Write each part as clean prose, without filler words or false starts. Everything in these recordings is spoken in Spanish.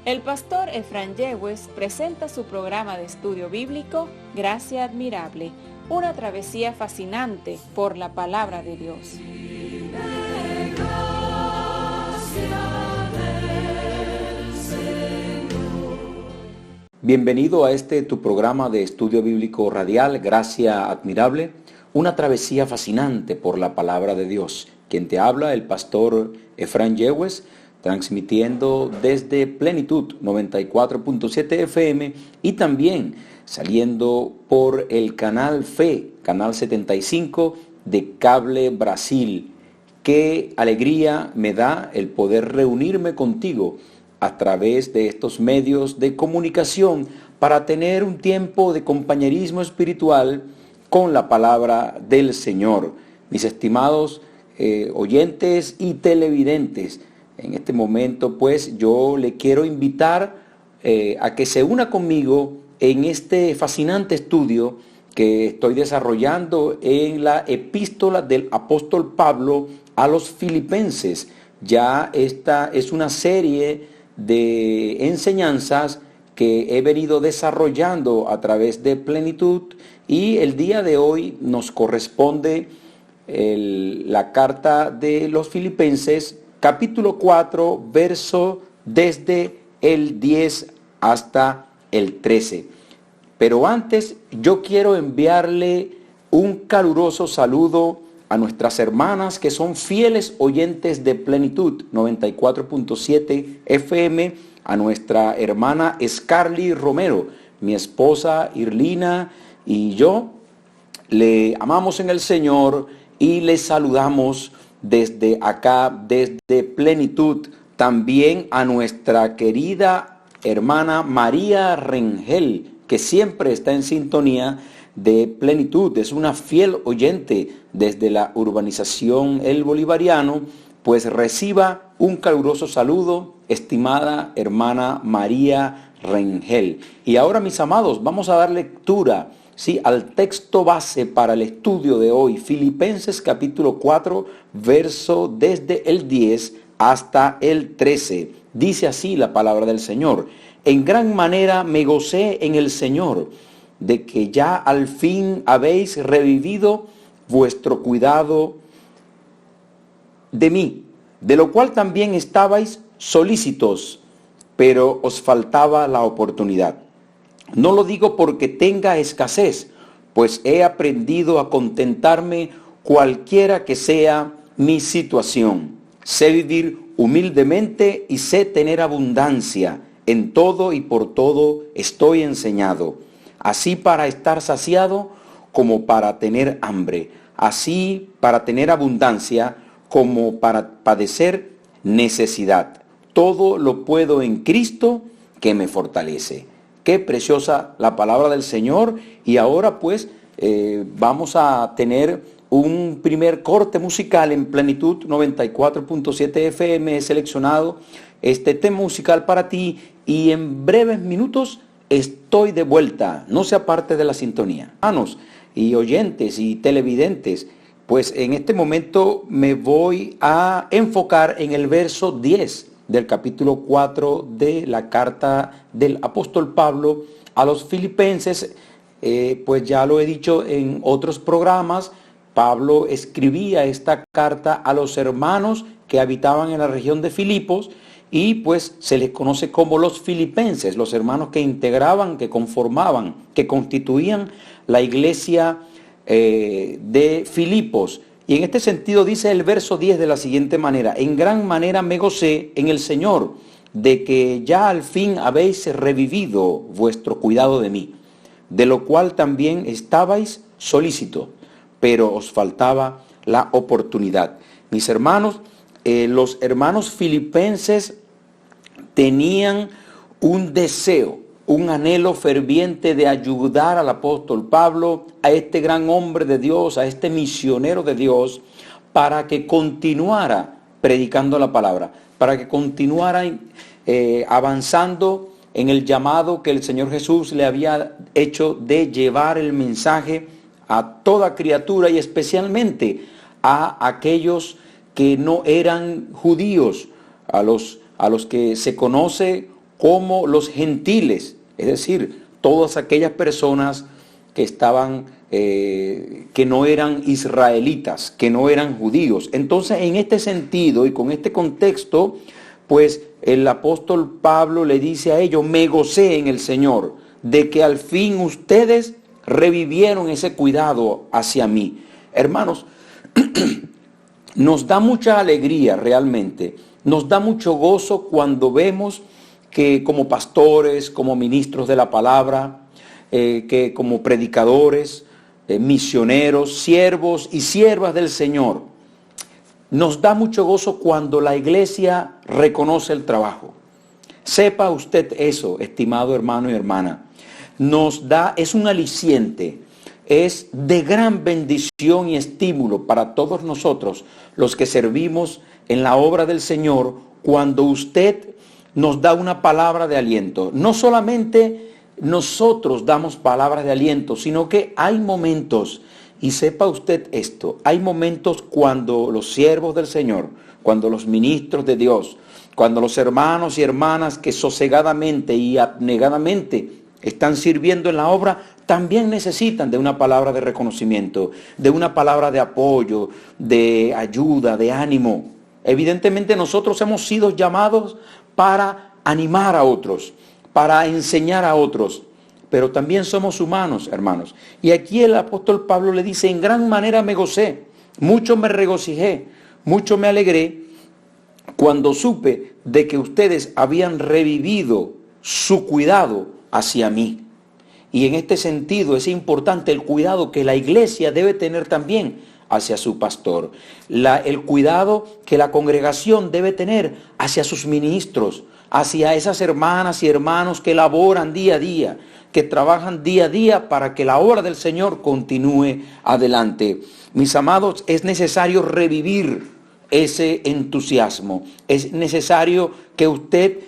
El pastor Efraín Yegües presenta su programa de estudio bíblico Gracia Admirable, una travesía fascinante por la palabra de Dios. Bienvenido a tu programa de estudio bíblico radial, Gracia Admirable, una travesía fascinante por la palabra de Dios. Quien te habla, el pastor Efraín Yegües, transmitiendo desde Plenitud 94.7 FM y también saliendo por el canal Fe, canal 75 de Cable Brasil. Qué alegría me da el poder reunirme contigo a través de estos medios de comunicación para tener un tiempo de compañerismo espiritual con la palabra del Señor. Mis estimados oyentes y televidentes, en este momento pues yo le quiero invitar a que se una conmigo en este fascinante estudio que estoy desarrollando en la epístola del apóstol Pablo a los Filipenses. Ya esta es una serie de enseñanzas que he venido desarrollando a través de Plenitud, y el día de hoy nos corresponde la carta de los Filipenses, capítulo 4, verso desde el 10 hasta el 13. Pero antes yo quiero enviarle un caluroso saludo a nuestras hermanas que son fieles oyentes de Plenitud 94.7 FM, a nuestra hermana Scarly Romero, mi esposa Irlina y yo le amamos en el Señor y le saludamos desde acá, desde Plenitud. También a nuestra querida hermana María Rengel, que siempre está en sintonía de Plenitud, es una fiel oyente desde la urbanización El Bolivariano. Pues reciba un caluroso saludo, estimada hermana María Rengel. Y ahora, mis amados, vamos a dar lectura al texto base para el estudio de hoy, Filipenses capítulo 4, verso desde el 10 hasta el 13. Dice así la palabra del Señor: en gran manera me gocé en el Señor, de que ya al fin habéis revivido vuestro cuidado de mí, de lo cual también estabais solícitos, pero os faltaba la oportunidad. No lo digo porque tenga escasez, pues he aprendido a contentarme cualquiera que sea mi situación. Sé vivir humildemente y sé tener abundancia. En todo y por todo estoy enseñado, así para estar saciado como para tener hambre, así para tener abundancia como para padecer necesidad. Todo lo puedo en Cristo que me fortalece. Qué preciosa la palabra del Señor. Y ahora pues vamos a tener un primer corte musical en Plenitud 94.7 FM. He seleccionado este tema musical para ti y en breves minutos estoy de vuelta. No se aparte de la sintonía. Hermanos y oyentes y televidentes, pues en este momento me voy a enfocar en el verso 10 del capítulo 4 de la carta del apóstol Pablo a los Filipenses. Pues ya lo he dicho en otros programas, Pablo escribía esta carta a los hermanos que habitaban en la región de Filipos, y pues se les conoce como los filipenses, los hermanos que integraban, que conformaban, que constituían la iglesia de Filipos. Y en este sentido dice el verso 10 de la siguiente manera: en gran manera me gocé en el Señor, de que ya al fin habéis revivido vuestro cuidado de mí, de lo cual también estabais solícitos, pero os faltaba la oportunidad. Mis hermanos, los hermanos filipenses tenían un deseo, un anhelo ferviente de ayudar al apóstol Pablo, a este gran hombre de Dios, a este misionero de Dios, para que continuara predicando la palabra, para que continuara avanzando en el llamado que el Señor Jesús le había hecho de llevar el mensaje a toda criatura, y especialmente a aquellos que no eran judíos, a los que se conoce como los gentiles, es decir, todas aquellas personas que estaban, que no eran israelitas, que no eran judíos. Entonces, en este sentido y con este contexto, pues el apóstol Pablo le dice a ellos: me gocé en el Señor de que al fin ustedes revivieron ese cuidado hacia mí. Hermanos, nos da mucha alegría realmente, nos da mucho gozo cuando vemos que como pastores, como ministros de la palabra, que como predicadores, misioneros, siervos y siervas del Señor, nos da mucho gozo cuando la iglesia reconoce el trabajo. Sepa usted eso, estimado hermano y hermana. Es un aliciente, es de gran bendición y estímulo para todos nosotros, los que servimos en la obra del Señor, cuando usted nos da una palabra de aliento. No solamente nosotros damos palabras de aliento, sino que hay momentos, y sepa usted esto, hay momentos cuando los siervos del Señor, cuando los ministros de Dios, cuando los hermanos y hermanas que sosegadamente y abnegadamente están sirviendo en la obra, también necesitan de una palabra de reconocimiento, de una palabra de apoyo, de ayuda, de ánimo. Evidentemente nosotros hemos sido llamados para animar a otros, para enseñar a otros, pero también somos humanos, hermanos. Y aquí el apóstol Pablo le dice: en gran manera me gocé, mucho me regocijé, mucho me alegré cuando supe de que ustedes habían revivido su cuidado hacia mí. Y en este sentido es importante el cuidado que la iglesia debe tener también hacia su pastor, el cuidado que la congregación debe tener hacia sus ministros, hacia esas hermanas y hermanos que laboran día a día, que trabajan día a día para que la obra del Señor continúe adelante. Mis amados, es necesario revivir ese entusiasmo, es necesario que usted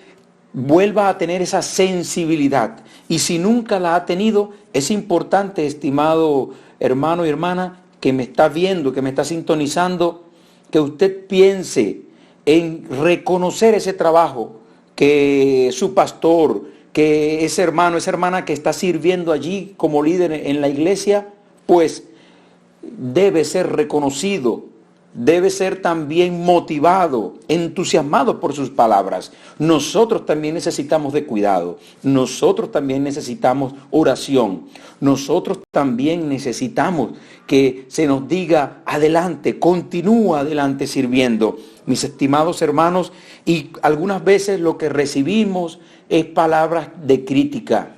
vuelva a tener esa sensibilidad, y si nunca la ha tenido, es importante, estimado hermano y hermana, que me está viendo, que me está sintonizando, que usted piense en reconocer ese trabajo que su pastor, que ese hermano, esa hermana que está sirviendo allí como líder en la iglesia, pues debe ser reconocido, debe ser también motivado, entusiasmado por sus palabras. Nosotros también necesitamos de cuidado, nosotros también necesitamos oración, nosotros también necesitamos que se nos diga: adelante, continúa adelante sirviendo. Mis estimados hermanos, y algunas veces lo que recibimos es palabras de crítica.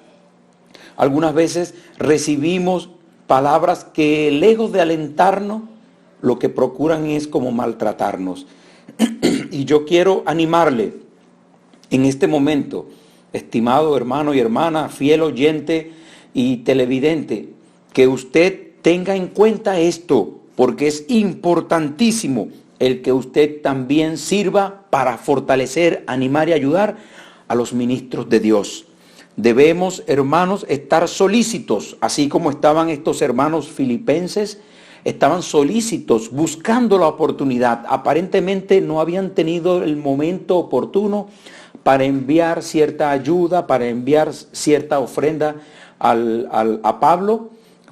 Algunas veces recibimos palabras que, lejos de alentarnos, lo que procuran es como maltratarnos. Y yo quiero animarle en este momento, estimado hermano y hermana, fiel oyente y televidente, que usted tenga en cuenta esto, porque es importantísimo el que usted también sirva para fortalecer, animar y ayudar a los ministros de Dios. Debemos, hermanos, estar solícitos, así como estaban estos hermanos filipenses. Estaban solícitos, buscando la oportunidad. Aparentemente no habían tenido el momento oportuno para enviar cierta ayuda, para enviar cierta ofrenda a Pablo,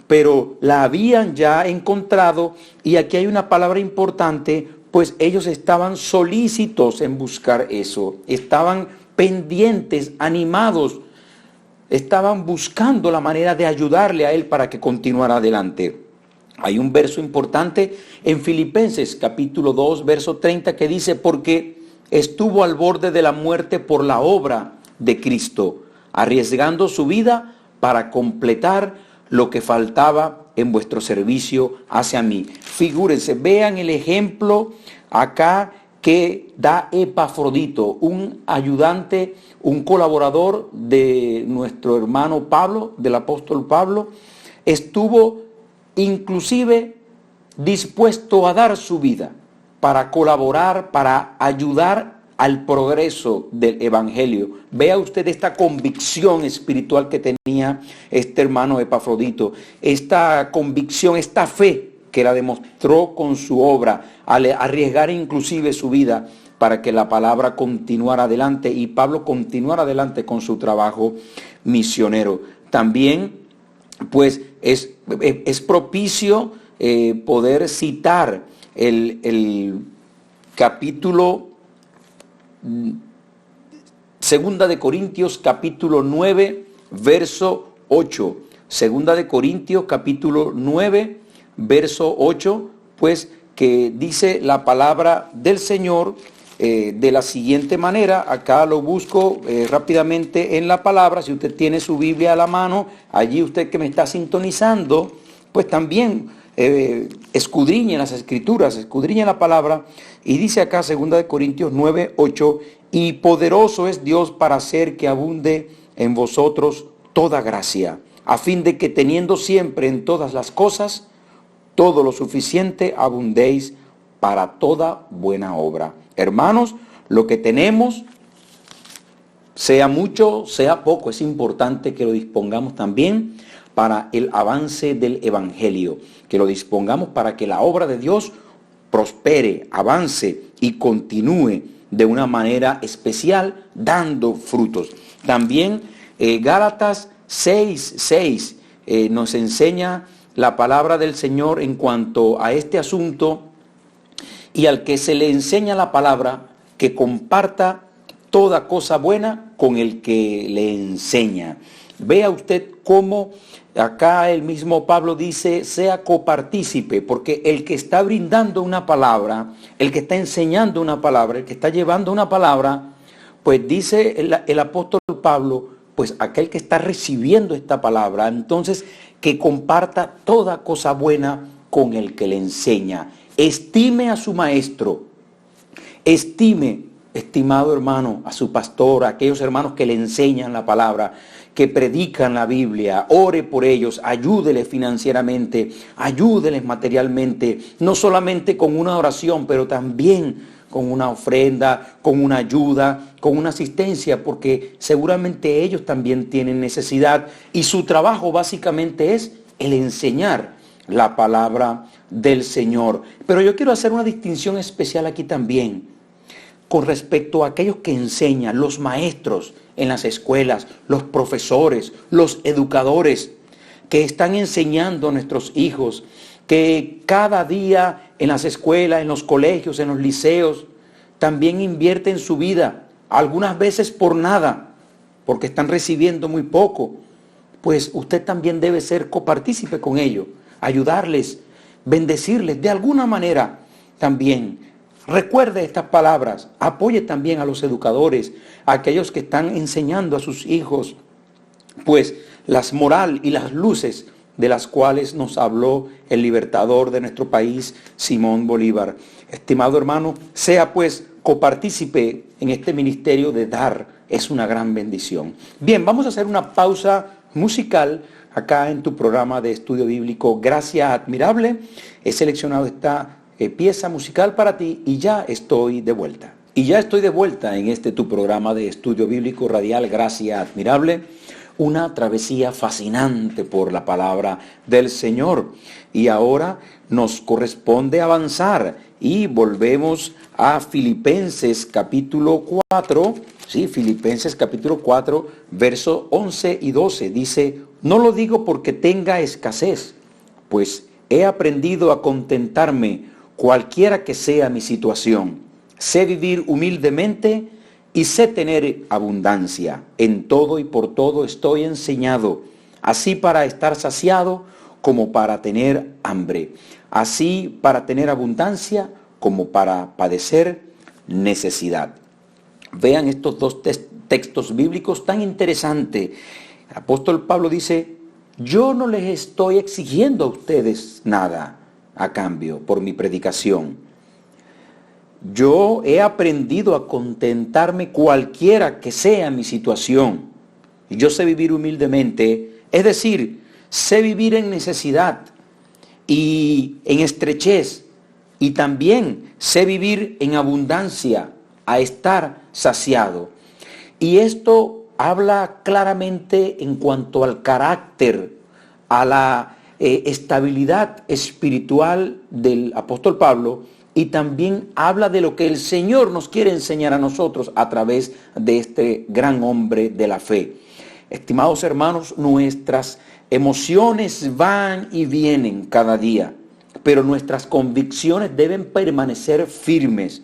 pero la habían ya encontrado. Y aquí hay una palabra importante, pues ellos estaban solícitos en buscar eso, estaban pendientes, animados, estaban buscando la manera de ayudarle a él para que continuara adelante. Hay un verso importante en Filipenses capítulo 2, verso 30 que dice: porque estuvo al borde de la muerte por la obra de Cristo, arriesgando su vida para completar lo que faltaba en vuestro servicio hacia mí. Figúrense, vean el ejemplo acá que da Epafrodito, un ayudante, un colaborador de nuestro hermano Pablo, del apóstol Pablo. Estuvo inclusive dispuesto a dar su vida para colaborar, para ayudar al progreso del evangelio. Vea usted esta convicción espiritual que tenía este hermano Epafrodito, esta convicción, esta fe que la demostró con su obra, al arriesgar inclusive su vida para que la palabra continuara adelante y Pablo continuara adelante con su trabajo misionero. También, pues, es propicio poder citar el capítulo 2 de Corintios, capítulo 9, verso 8. 2 de Corintios, capítulo 9, verso 8, pues, que dice la palabra del Señor de la siguiente manera. Acá lo busco rápidamente en la palabra. Si usted tiene su Biblia a la mano, allí usted que me está sintonizando, pues también escudriñe las Escrituras, escudriñe la palabra. Y dice acá 2 de Corintios 9, 8, y poderoso es Dios para hacer que abunde en vosotros toda gracia, a fin de que teniendo siempre en todas las cosas todo lo suficiente, abundéis para toda buena obra. Hermanos, lo que tenemos, sea mucho, sea poco, es importante que lo dispongamos también para el avance del Evangelio, que lo dispongamos para que la obra de Dios prospere, avance y continúe de una manera especial, dando frutos. También Gálatas 6:6 nos enseña la palabra del Señor en cuanto a este asunto, y al que se le enseña la palabra, que comparta toda cosa buena con el que le enseña. Vea usted cómo acá el mismo Pablo dice, sea copartícipe, porque el que está brindando una palabra, el que está enseñando una palabra, el que está llevando una palabra, pues dice el apóstol Pablo, pues aquel que está recibiendo esta palabra, entonces que comparta toda cosa buena con el que le enseña. Estime a su maestro, estime, estimado hermano, a su pastor, a aquellos hermanos que le enseñan la palabra, que predican la Biblia, ore por ellos, ayúdeles financieramente, ayúdeles materialmente, no solamente con una oración, pero también con una ofrenda, con una ayuda, con una asistencia, porque seguramente ellos también tienen necesidad y su trabajo básicamente es el enseñar la palabra del Señor. Pero yo quiero hacer una distinción especial aquí también con respecto a aquellos que enseñan, los maestros en las escuelas, los profesores, los educadores que están enseñando a nuestros hijos, que cada día en las escuelas, en los colegios, en los liceos, también invierten su vida, algunas veces por nada, porque están recibiendo muy poco. Pues usted también debe ser copartícipe con ellos, ayudarles, bendecirles de alguna manera también. Recuerde estas palabras, apoye también a los educadores, a aquellos que están enseñando a sus hijos, pues las moral y las luces de las cuales nos habló el libertador de nuestro país, Simón Bolívar. Estimado hermano, sea pues copartícipe en este ministerio de dar, es una gran bendición. Bien, vamos a hacer una pausa musical acá en tu programa de estudio bíblico Gracia Admirable. He seleccionado esta pieza musical para ti y ya estoy de vuelta. Y ya estoy de vuelta en este tu programa de estudio bíblico radial Gracia Admirable, una travesía fascinante por la palabra del Señor. Y ahora nos corresponde avanzar y volvemos a Filipenses capítulo 4, sí, Filipenses capítulo 4, versos 11 y 12. Dice, no lo digo porque tenga escasez, pues he aprendido a contentarme cualquiera que sea mi situación. Sé vivir humildemente y sé tener abundancia. En todo y por todo estoy enseñado, así para estar saciado como para tener hambre, así para tener abundancia como para padecer necesidad. Vean estos dos textos bíblicos tan interesantes. El apóstol Pablo dice, yo no les estoy exigiendo a ustedes nada a cambio por mi predicación. Yo he aprendido a contentarme cualquiera que sea mi situación. Yo sé vivir humildemente, es decir, sé vivir en necesidad y en estrechez, y también sé vivir en abundancia, a estar saciado. Y esto habla claramente en cuanto al carácter, a la estabilidad espiritual del apóstol Pablo y también habla de lo que el Señor nos quiere enseñar a nosotros a través de este gran hombre de la fe. Estimados hermanos, nuestras emociones van y vienen cada día, pero nuestras convicciones deben permanecer firmes.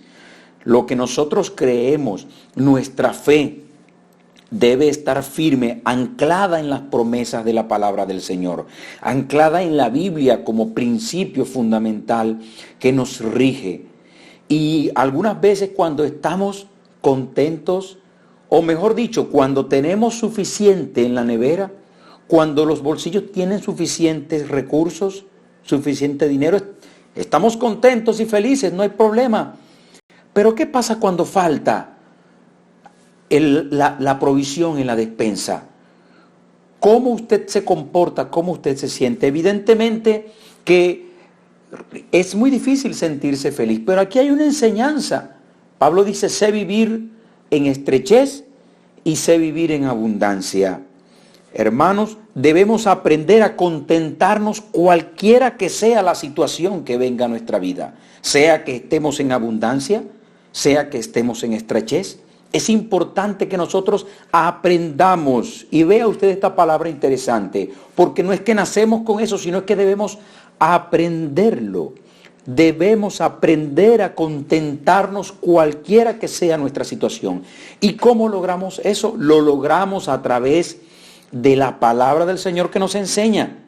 Lo que nosotros creemos, nuestra fe, debe estar firme, anclada en las promesas de la palabra del Señor, anclada en la Biblia como principio fundamental que nos rige. Y algunas veces cuando estamos contentos, o mejor dicho, cuando tenemos suficiente en la nevera, cuando los bolsillos tienen suficientes recursos, suficiente dinero, estamos contentos y felices, no hay problema. Pero ¿qué pasa cuando falta la provisión en la despensa? ¿Cómo usted se comporta? ¿Cómo usted se siente? Evidentemente que es muy difícil sentirse feliz, pero aquí hay una enseñanza. Pablo dice, sé vivir en estrechez y sé vivir en abundancia. Hermanos, debemos aprender a contentarnos cualquiera que sea la situación que venga a nuestra vida, sea que estemos en abundancia, sea que estemos en estrechez. Es importante que nosotros aprendamos, y vea usted esta palabra interesante, porque no es que nacemos con eso, sino es que debemos aprenderlo. Debemos aprender a contentarnos cualquiera que sea nuestra situación. ¿Y cómo logramos eso? Lo logramos a través de la palabra del Señor que nos enseña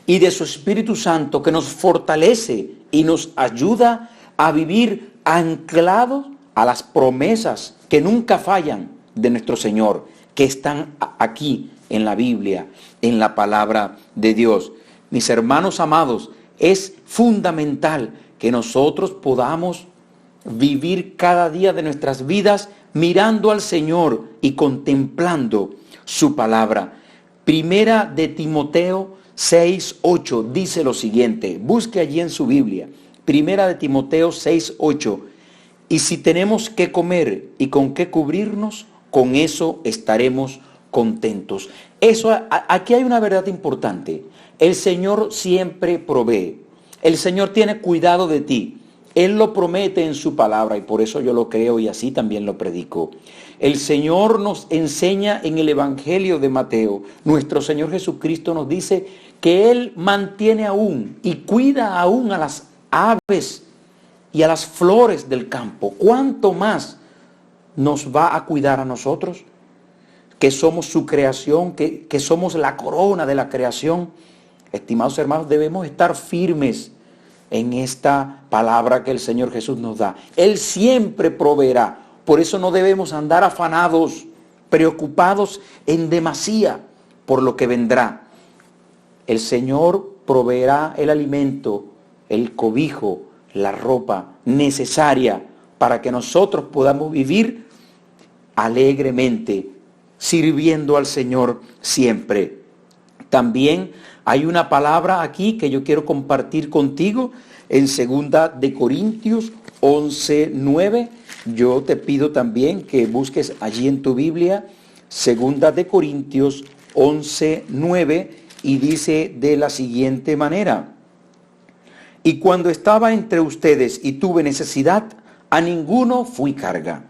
y de su Espíritu Santo que nos fortalece y nos ayuda a vivir anclados a las promesas que nunca fallan de nuestro Señor, que están aquí en la Biblia, en la palabra de Dios. Mis hermanos amados, es fundamental que nosotros podamos vivir cada día de nuestras vidas mirando al Señor y contemplando su palabra. Primera de Timoteo 6:8 dice lo siguiente, busque allí en su Biblia, Primera de Timoteo 6:8, y si tenemos que comer y con qué cubrirnos, con eso estaremos contentos. Aquí hay una verdad importante. El Señor siempre provee. El Señor tiene cuidado de ti. Él lo promete en su palabra y por eso yo lo creo y así también lo predico. El Señor nos enseña en el Evangelio de Mateo. Nuestro Señor Jesucristo nos dice que Él mantiene aún y cuida aún a las aves y a las flores del campo. ¿Cuánto más nos va a cuidar a nosotros? Que somos su creación, que somos la corona de la creación. Estimados hermanos, debemos estar firmes en esta palabra que el Señor Jesús nos da. Él siempre proveerá. Por eso no debemos andar afanados, preocupados en demasía por lo que vendrá. El Señor proveerá el alimento, el cobijo, la ropa necesaria para que nosotros podamos vivir alegremente, sirviendo al Señor siempre. También hay una palabra aquí que yo quiero compartir contigo en 2 de Corintios 11:9. Yo te pido también que busques allí en tu Biblia 2 de Corintios 11:9 y dice de la siguiente manera: y cuando estaba entre ustedes y tuve necesidad, a ninguno fui carga,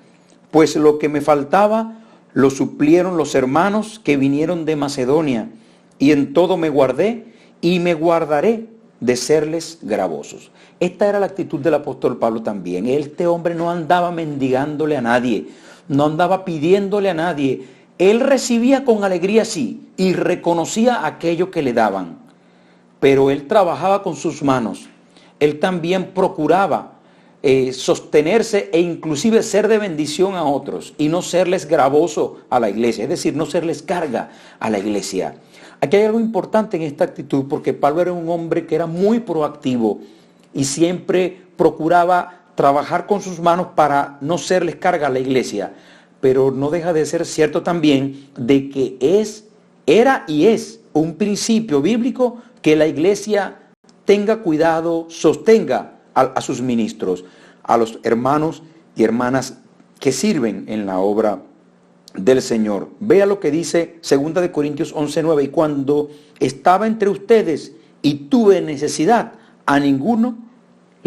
pues lo que me faltaba lo suplieron los hermanos que vinieron de Macedonia, y en todo me guardé y me guardaré de serles gravosos. Esta era la actitud del apóstol Pablo también. Este hombre no andaba mendigándole a nadie, no andaba pidiéndole a nadie. Él recibía con alegría, sí, y reconocía aquello que le daban. Pero él trabajaba con sus manos. Él también procuraba sostenerse e inclusive ser de bendición a otros y no serles gravoso a la iglesia, es decir, no serles carga a la iglesia. Aquí hay algo importante en esta actitud porque Pablo era un hombre que era muy proactivo y siempre procuraba trabajar con sus manos para no serles carga a la iglesia, pero no deja de ser cierto también de que era y es un principio bíblico que la iglesia tenga cuidado, sostenga a sus ministros, a los hermanos y hermanas que sirven en la obra del Señor. Vea lo que dice 2 de Corintios 11:9, y cuando estaba entre ustedes y tuve necesidad, a ninguno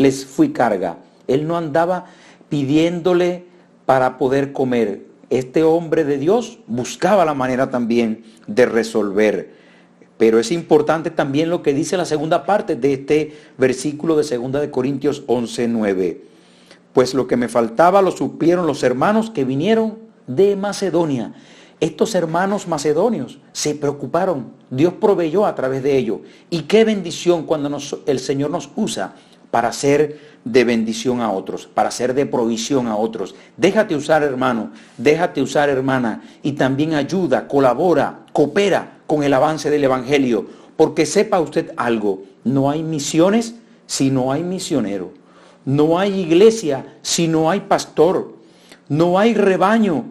les fui carga. Él no andaba pidiéndole para poder comer. Este hombre de Dios buscaba la manera también de resolver. Pero es importante también lo que dice la segunda parte de este versículo de 2 de Corintios 11:9. Pues lo que me faltaba lo supieron los hermanos que vinieron de Macedonia. Estos hermanos macedonios se preocuparon. Dios proveyó a través de ellos. Y qué bendición cuando el Señor nos usa para ser de bendición a otros, para ser de provisión a otros. Déjate usar, hermano, déjate usar, hermana, y también ayuda, colabora, coopera con el avance del Evangelio, porque sepa usted algo, no hay misiones si no hay misionero, no hay iglesia si no hay pastor, no hay rebaño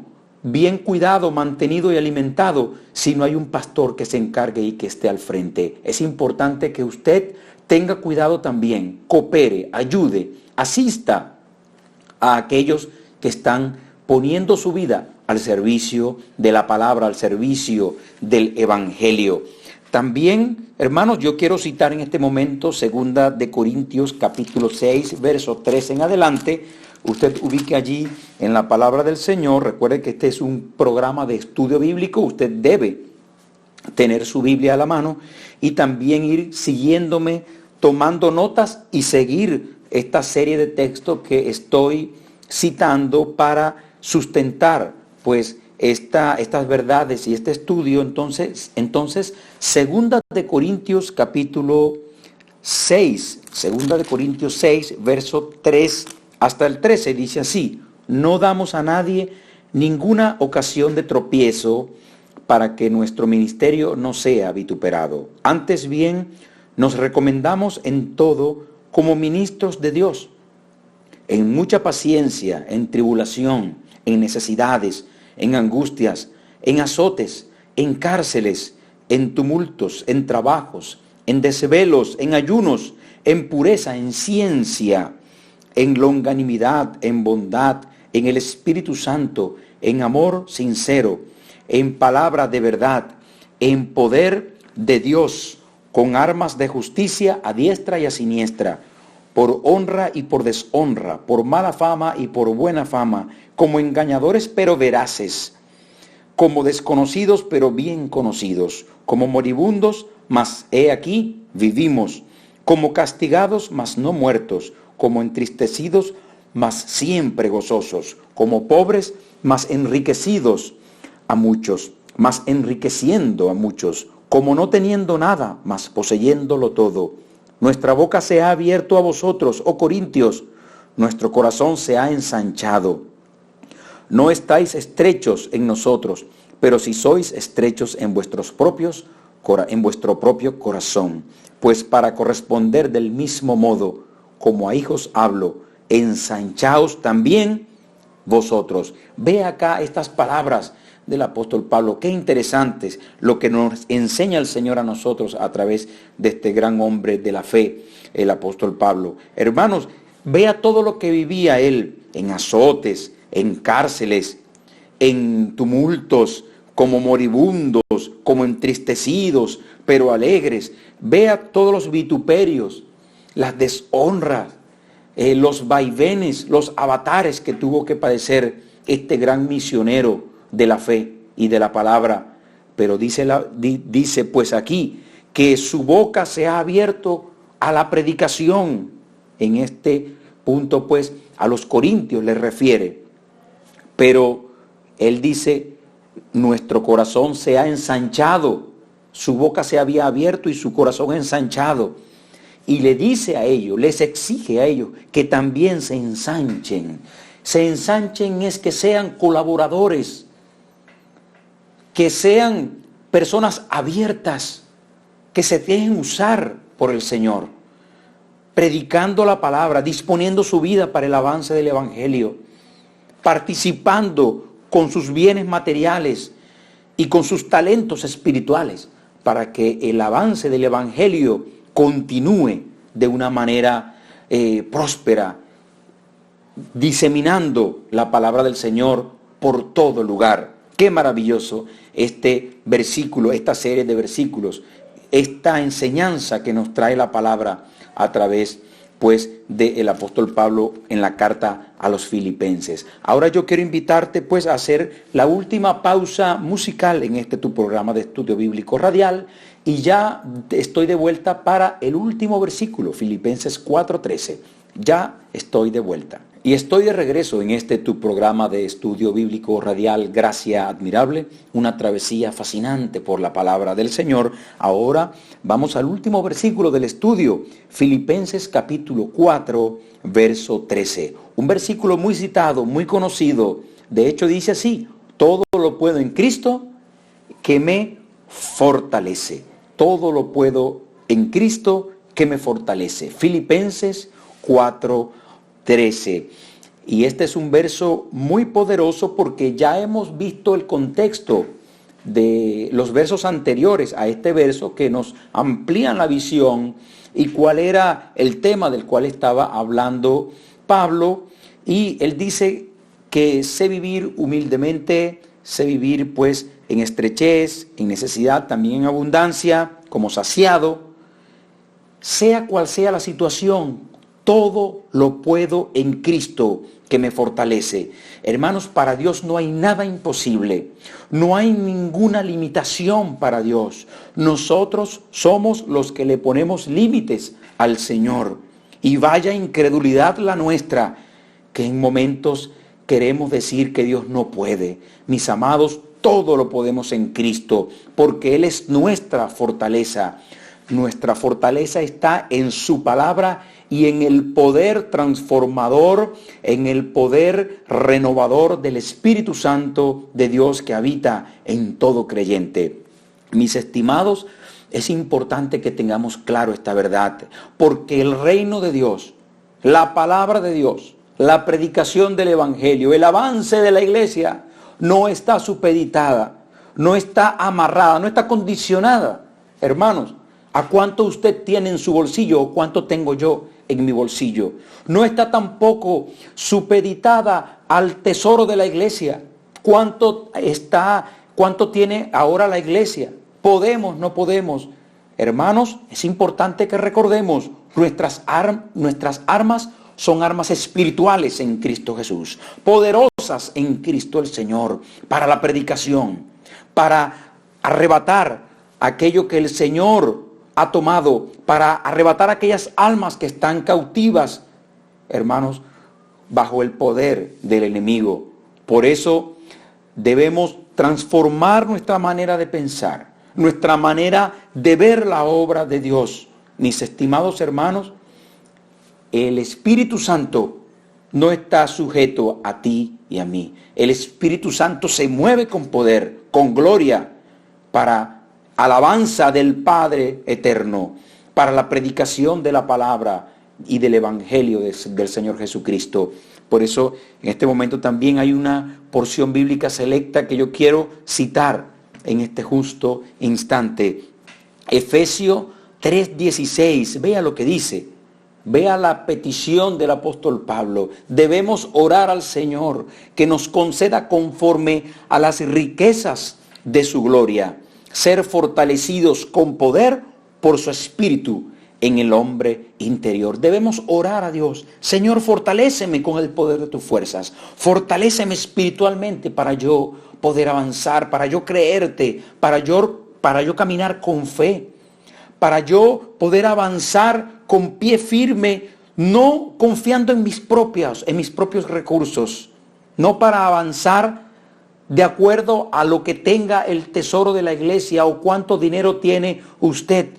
bien cuidado, mantenido y alimentado si no hay un pastor que se encargue y que esté al frente. Es importante que usted tenga cuidado también, coopere, ayude, asista a aquellos que están poniendo su vida al servicio de la palabra, al servicio del Evangelio. También, hermanos, yo quiero citar en este momento 2 de Corintios capítulo 6, verso 3 en adelante. Usted ubique allí en la palabra del Señor. Recuerde que este es un programa de estudio bíblico. Usted debe tener su Biblia a la mano y también ir siguiéndome, tomando notas y seguir esta serie de textos que estoy citando para sustentar pues estas verdades y este estudio. Entonces 2 de Corintios capítulo 6, 2 de Corintios 6, verso 3 hasta el 13 dice así: no damos a nadie ninguna ocasión de tropiezo para que nuestro ministerio no sea vituperado. Antes bien, nos recomendamos en todo como ministros de Dios, en mucha paciencia, en tribulación, en necesidades, en angustias, en azotes, en cárceles, en tumultos, en trabajos, en desvelos, en ayunos, en pureza, en ciencia, en longanimidad, en bondad, en el Espíritu Santo, en amor sincero, en palabra de verdad, en poder de Dios, con armas de justicia a diestra y a siniestra, por honra y por deshonra, por mala fama y por buena fama, como engañadores pero veraces, como desconocidos pero bien conocidos, como moribundos, mas he aquí vivimos, como castigados, mas no muertos, como entristecidos, mas siempre gozosos, como pobres, mas enriquecidos a muchos, mas enriqueciendo a muchos, como no teniendo nada, mas poseyéndolo todo. Nuestra boca se ha abierto a vosotros, oh Corintios, nuestro corazón se ha ensanchado. No estáis estrechos en nosotros, pero si sois estrechos en vuestro propio corazón, pues para corresponder del mismo modo, como a hijos hablo, ensanchaos también vosotros. Ve acá estas palabras del apóstol Pablo, qué interesantes lo que nos enseña el Señor a nosotros a través de este gran hombre de la fe, el apóstol Pablo. Hermanos, vea todo lo que vivía él en azotes, en cárceles, en tumultos, como moribundos, como entristecidos, pero alegres. Vea todos los vituperios, las deshonras, los vaivenes, los avatares que tuvo que padecer este gran misionero de la fe y de la palabra. Pero dice pues aquí que su boca se ha abierto a la predicación. En este punto pues a los corintios le refiere. Pero él dice, nuestro corazón se ha ensanchado, su boca se había abierto y su corazón ensanchado. Y le dice a ellos, les exige a ellos que también se ensanchen. Se ensanchen es que sean colaboradores, que sean personas abiertas, que se dejen usar por el Señor, predicando la palabra, disponiendo su vida para el avance del Evangelio, participando con sus bienes materiales y con sus talentos espirituales para que el avance del Evangelio continúe de una manera próspera, diseminando la palabra del Señor por todo lugar. Qué maravilloso este versículo, esta serie de versículos, esta enseñanza que nos trae la palabra a través pues del apóstol Pablo en la carta a los Filipenses. Ahora yo quiero invitarte pues a hacer la última pausa musical en este tu programa de estudio bíblico radial, y ya estoy de vuelta para el último versículo, Filipenses 4:13. Ya estoy de vuelta. Y estoy de regreso en este tu programa de estudio bíblico radial, Gracia Admirable, una travesía fascinante por la palabra del Señor. Ahora vamos al último versículo del estudio, Filipenses capítulo 4, verso 13. Un versículo muy citado, muy conocido. De hecho dice así: todo lo puedo en Cristo que me fortalece. Todo lo puedo en Cristo que me fortalece. Filipenses 4:13. Y este es un verso muy poderoso porque ya hemos visto el contexto de los versos anteriores a este verso que nos amplían la visión y cuál era el tema del cual estaba hablando Pablo. Y él dice que sé vivir humildemente, sé vivir pues en estrechez, en necesidad, también en abundancia, como saciado. Sea cual sea la situación, todo lo puedo en Cristo que me fortalece. Hermanos, para Dios no hay nada imposible. No hay ninguna limitación para Dios. Nosotros somos los que le ponemos límites al Señor. Y vaya incredulidad la nuestra, que en momentos queremos decir que Dios no puede. Mis amados, todo lo podemos en Cristo, porque Él es nuestra fortaleza. Nuestra fortaleza está en su palabra y en el poder transformador, en el poder renovador del Espíritu Santo de Dios que habita en todo creyente. Mis estimados, es importante que tengamos claro esta verdad, porque el reino de Dios, la palabra de Dios, la predicación del Evangelio, el avance de la iglesia, no está supeditada, no está amarrada, no está condicionada, hermanos, a cuánto usted tiene en su bolsillo o cuánto tengo yo en mi bolsillo. No está tampoco supeditada al tesoro de la iglesia. ¿Cuánto tiene ahora la iglesia? ¿Podemos, no podemos? Hermanos, es importante que recordemos, nuestras armas son armas espirituales en Cristo Jesús, poderosas en Cristo el Señor, para la predicación, para arrebatar aquello que el Señor ha tomado, para arrebatar aquellas almas que están cautivas, hermanos, bajo el poder del enemigo. Por eso debemos transformar nuestra manera de pensar, nuestra manera de ver la obra de Dios. Mis estimados hermanos, el Espíritu Santo no está sujeto a ti y a mí. El Espíritu Santo se mueve con poder, con gloria, para alabanza del Padre eterno, para la predicación de la palabra y del Evangelio del Señor Jesucristo. Por eso en este momento también hay una porción bíblica selecta que yo quiero citar en este justo instante. Efesios 3:16, vea lo que dice. Vea la petición del apóstol Pablo. Debemos orar al Señor que nos conceda conforme a las riquezas de su gloria, ser fortalecidos con poder por su Espíritu en el hombre interior. Debemos orar a Dios. Señor, fortaléceme con el poder de tus fuerzas. Fortaléceme espiritualmente para yo poder avanzar, para yo creerte, para yo caminar con fe, para yo poder avanzar con pie firme, no confiando en mis propios recursos, no para avanzar de acuerdo a lo que tenga el tesoro de la iglesia o cuánto dinero tiene usted.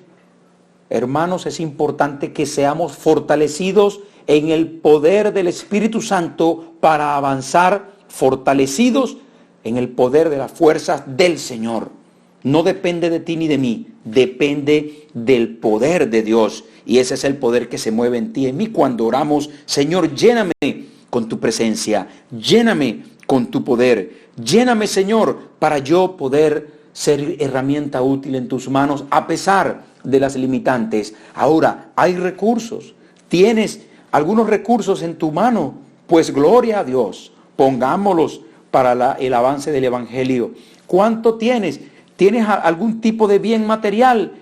Hermanos, es importante que seamos fortalecidos en el poder del Espíritu Santo para avanzar fortalecidos en el poder de las fuerzas del Señor. No depende de ti ni de mí, depende del poder de Dios. Y ese es el poder que se mueve en ti y en mí cuando oramos: Señor, lléname con tu presencia, lléname con tu poder. Lléname, Señor, para yo poder ser herramienta útil en tus manos a pesar de las limitantes. Ahora, hay recursos. Tienes algunos recursos en tu mano. Pues gloria a Dios. Pongámoslos para el avance del Evangelio. ¿Cuánto tienes? ¿Tienes algún tipo de bien material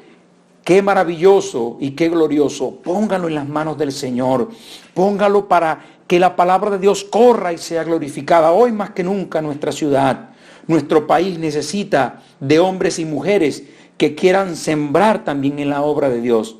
Qué maravilloso y qué glorioso. Póngalo en las manos del Señor. Póngalo para que la palabra de Dios corra y sea glorificada. Hoy más que nunca nuestra ciudad, nuestro país necesita de hombres y mujeres que quieran sembrar también en la obra de Dios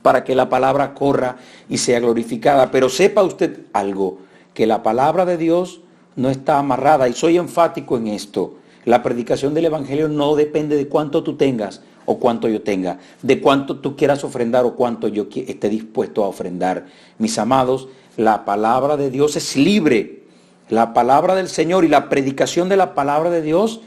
para que la palabra corra y sea glorificada. Pero sepa usted algo, que la palabra de Dios no está amarrada, y soy enfático en esto. La predicación del Evangelio no depende de cuánto tú tengas o cuánto yo tenga, de cuánto tú quieras ofrendar o cuánto yo esté dispuesto a ofrendar. Mis amados, la palabra de Dios es libre. La palabra del Señor y la predicación de la palabra de Dios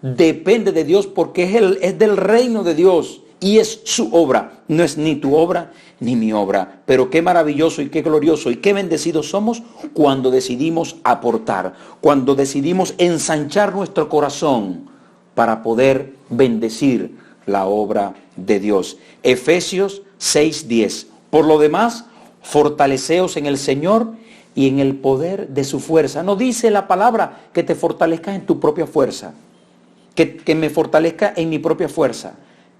depende de Dios, porque es del reino de Dios y es su obra. No es ni tu obra ni mi obra. Pero qué maravilloso y qué glorioso y qué bendecidos somos cuando decidimos aportar, cuando decidimos ensanchar nuestro corazón para poder bendecir la obra de Dios. Efesios 6:10. Por lo demás, fortaleceos en el Señor y en el poder de su fuerza. No dice la palabra que te fortalezcas en tu propia fuerza, que me fortalezca en mi propia fuerza,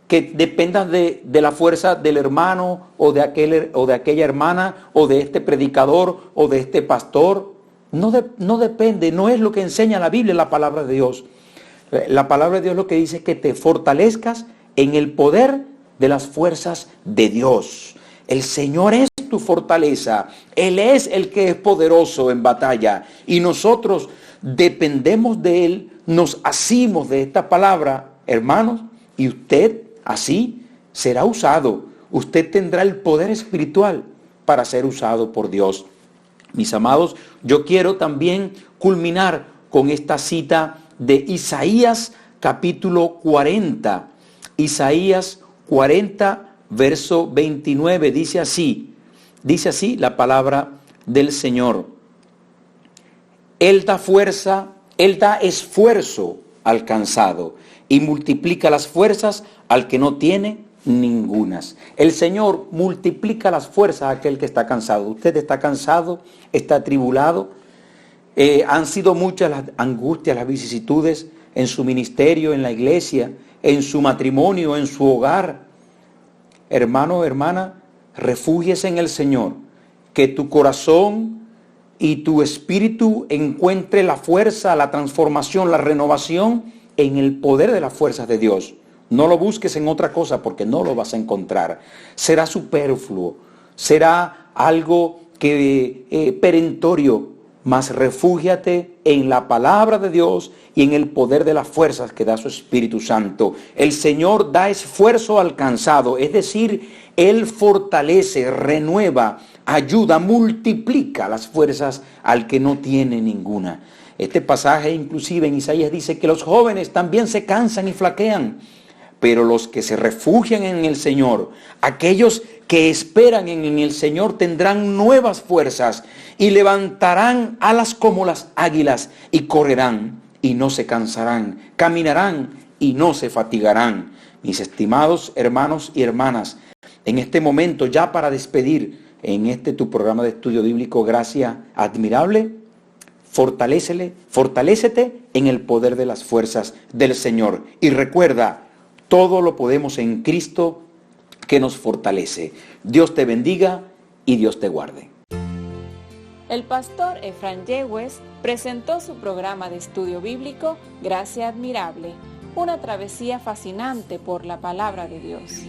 que dependas de la fuerza del hermano o de aquella hermana o de este predicador o de este pastor. No depende, no es lo que enseña la Biblia, la palabra de Dios. La palabra de Dios lo que dice es que te fortalezcas en el poder de las fuerzas de Dios. El Señor es tu fortaleza. Él es el que es poderoso en batalla. Y nosotros dependemos de Él, nos asimos de esta palabra, hermanos, y usted así será usado. Usted tendrá el poder espiritual para ser usado por Dios. Mis amados, yo quiero también culminar con esta cita de Isaías capítulo 40. Isaías 40, verso 29, dice así la palabra del Señor. Él da fuerza, Él da esfuerzo al cansado y multiplica las fuerzas al que no tiene ningunas. El Señor multiplica las fuerzas a aquel que está cansado. Usted está cansado, está atribulado. Han sido muchas las angustias, las vicisitudes en su ministerio, en la iglesia, en su matrimonio, en su hogar. Hermano, hermana, refúgiese en el Señor, que tu corazón y tu espíritu encuentre la fuerza, la transformación, la renovación en el poder de las fuerzas de Dios. No lo busques en otra cosa porque no lo vas a encontrar. Será superfluo, será algo perentorio, mas refúgiate en la palabra de Dios y en el poder de las fuerzas que da su Espíritu Santo. El Señor da esfuerzo al cansado, es decir, Él fortalece, renueva, ayuda, multiplica las fuerzas al que no tiene ninguna. Este pasaje inclusive en Isaías dice que los jóvenes también se cansan y flaquean, pero los que se refugian en el Señor, aquellos que esperan en el Señor tendrán nuevas fuerzas y levantarán alas como las águilas y correrán y no se cansarán, caminarán y no se fatigarán. Mis estimados hermanos y hermanas, en este momento ya para despedir en tu programa de estudio bíblico Gracia Admirable, fortalécete en el poder de las fuerzas del Señor y recuerda, todo lo podemos en Cristo que nos fortalece. Dios te bendiga y Dios te guarde. El pastor Efraín Yegües presentó su programa de estudio bíblico Gracia Admirable, una travesía fascinante por la palabra de Dios.